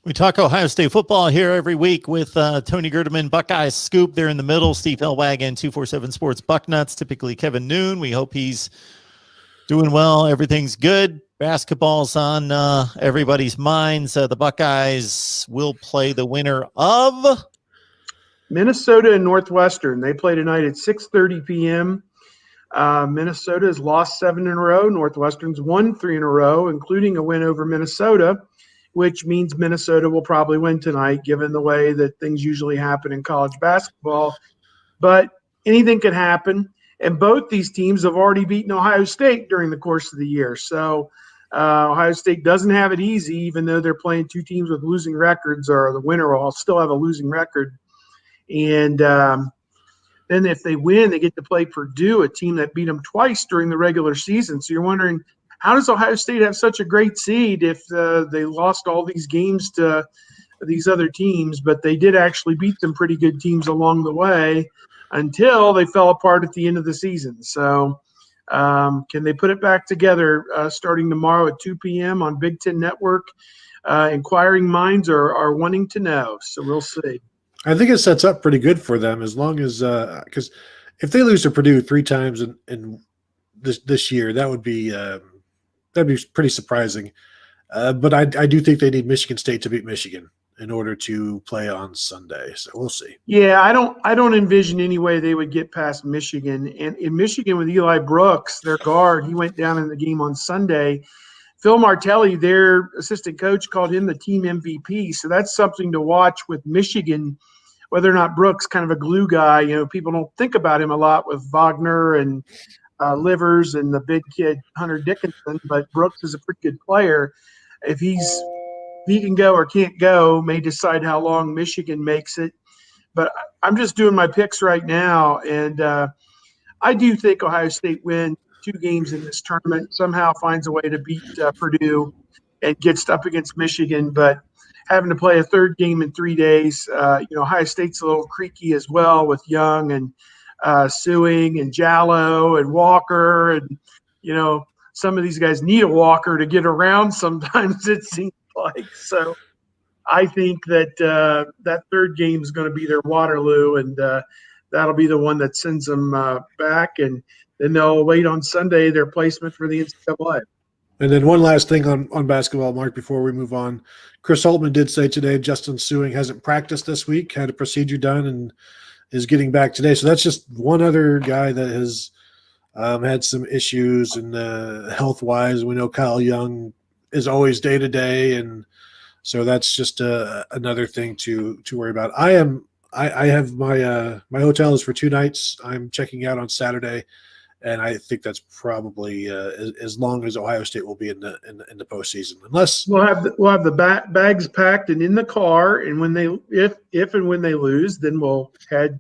We talk Ohio State football here every week with Tony Gerdeman, Buckeye Scoop there in the middle, Steve Hellwagon, 247 Sports Bucknuts, typically Kevin Noon. We hope he's doing well. Everything's good. Basketball's on everybody's minds. The Buckeyes will play the winner of Minnesota and Northwestern. They play tonight at 6:30 p.m. Minnesota has lost 7 in a row. Northwestern's won 3 in a row, including a win over Minnesota, which means Minnesota will probably win tonight, given the way that things usually happen in college basketball. But anything can happen, and both these teams have already beaten Ohio State during the course of the year. So Ohio State doesn't have it easy, even though they're playing two teams with losing records, or the winner will still have a losing record. And then if they win, they get to play Purdue, a team that beat them twice during the regular season. So you're wondering, how does Ohio State have such a great seed if they lost all these games to these other teams? But they did actually beat some pretty good teams along the way until they fell apart at the end of the season. So can they put it back together starting tomorrow at 2 p.m. on Big Ten Network? Inquiring minds are wanting to know, so we'll see. I think it sets up pretty good for them, as long as because if they lose to Purdue 3 times in this year, that would be that'd be pretty surprising. But I do think they need Michigan State to beat Michigan in order to play on Sunday. So we'll see. Yeah, I don't envision any way they would get past Michigan. And in Michigan with Eli Brooks, their guard, he went down in the game on Sunday. Phil Martelli, their assistant coach, called him the team MVP. So that's something to watch with Michigan, whether or not Brooks, kind of a glue guy. You know, people don't think about him a lot with Wagner and Livers and the big kid Hunter Dickinson, but Brooks is a pretty good player. If he can go or can't go, may decide how long Michigan makes it. But I'm just doing my picks right now, and I do think Ohio State wins 2 games in this tournament, somehow finds a way to beat Purdue and gets up against Michigan. But having to play a 3rd game in 3 days, Ohio State's a little creaky as well with Young and Sewing and Jallow and Walker. And, some of these guys need a walker to get around sometimes, it seems like. So I think that that 3rd game is going to be their Waterloo, and that'll be the one that sends them back. And then they'll wait on Sunday their placement for the NCAA. And then one last thing on basketball, Mark, before we move on. Chris Holtman did say today Justin Sewing hasn't practiced this week, had a procedure done, and is getting back today. So that's just one other guy that has had some issues and health-wise. We know Kyle Young is always day-to-day, and so that's just another thing to worry about. I have my hotel is for 2 nights. I'm checking out on Saturday. And I think that's probably as long as Ohio State will be in the postseason, unless we'll have the bags packed and in the car. And when they if and when they lose, then we'll head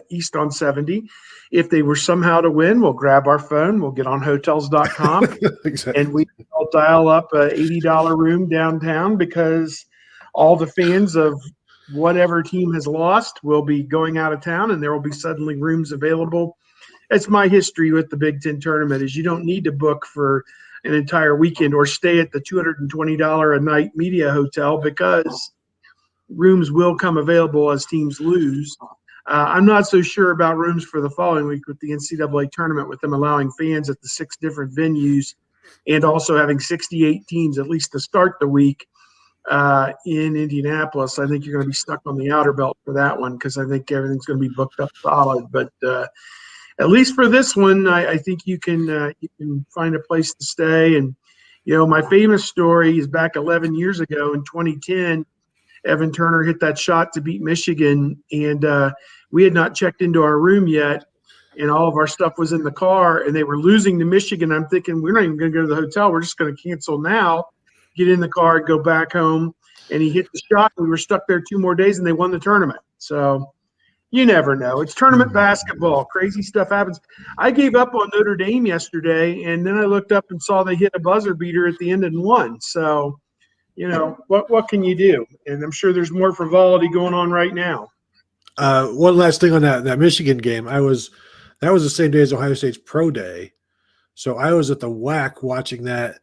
east on 70. If they were somehow to win, we'll grab our phone, we'll get on hotels.com, exactly. And we'll dial up a $80 room downtown, because all the fans of whatever team has lost will be going out of town, and there will be suddenly rooms available. That's my history with the Big Ten tournament, is you don't need to book for an entire weekend or stay at the $220 a night media hotel, because rooms will come available as teams lose. I'm not so sure about rooms for the following week with the NCAA tournament, with them allowing fans at the 6 different venues and also having 68 teams at least to start the week in Indianapolis. I think you're going to be stuck on the outer belt for that one, because I think everything's going to be booked up solid. But at least for this one, I think you can find a place to stay. And, my famous story is back 11 years ago in 2010. Evan Turner hit that shot to beat Michigan, and we had not checked into our room yet, and all of our stuff was in the car, and they were losing to Michigan. I'm thinking, we're not even going to go to the hotel. We're just going to cancel now, get in the car, and go back home. And he hit the shot. We were stuck there 2 more days, and they won the tournament. So you never know. It's tournament basketball. Crazy stuff happens. I gave up on Notre Dame yesterday, and then I looked up and saw they hit a buzzer beater at the end and won. So, what can you do? And I'm sure there's more frivolity going on right now. One last thing on that Michigan game. That was the same day as Ohio State's pro day. So I was at the WAC watching that,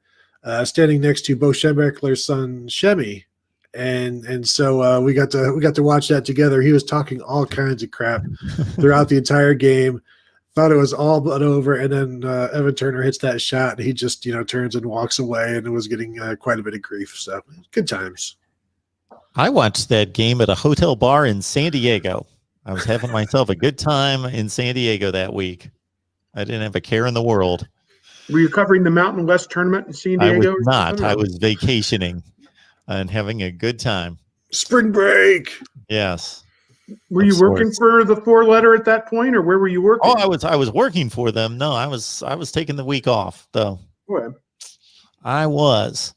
standing next to Bo Schembechler's son, Shemi. and so we got to watch that together. He was talking all kinds of crap throughout the entire game. Thought it was all but over, and then Evan Turner hits that shot, and he just turns and walks away, and it was getting quite a bit of grief. So good times. I watched that game at a hotel bar in San Diego. I was having myself a good time in San Diego that week. I didn't have a care in the world. Were you covering the Mountain West tournament in San I Diego? was not. I was vacationing and having a good time. Spring break. Yes. Were you working for the 4-letter at that point, or where were you working? Oh, I was working for them. No, I was taking the week off though. Well, I was.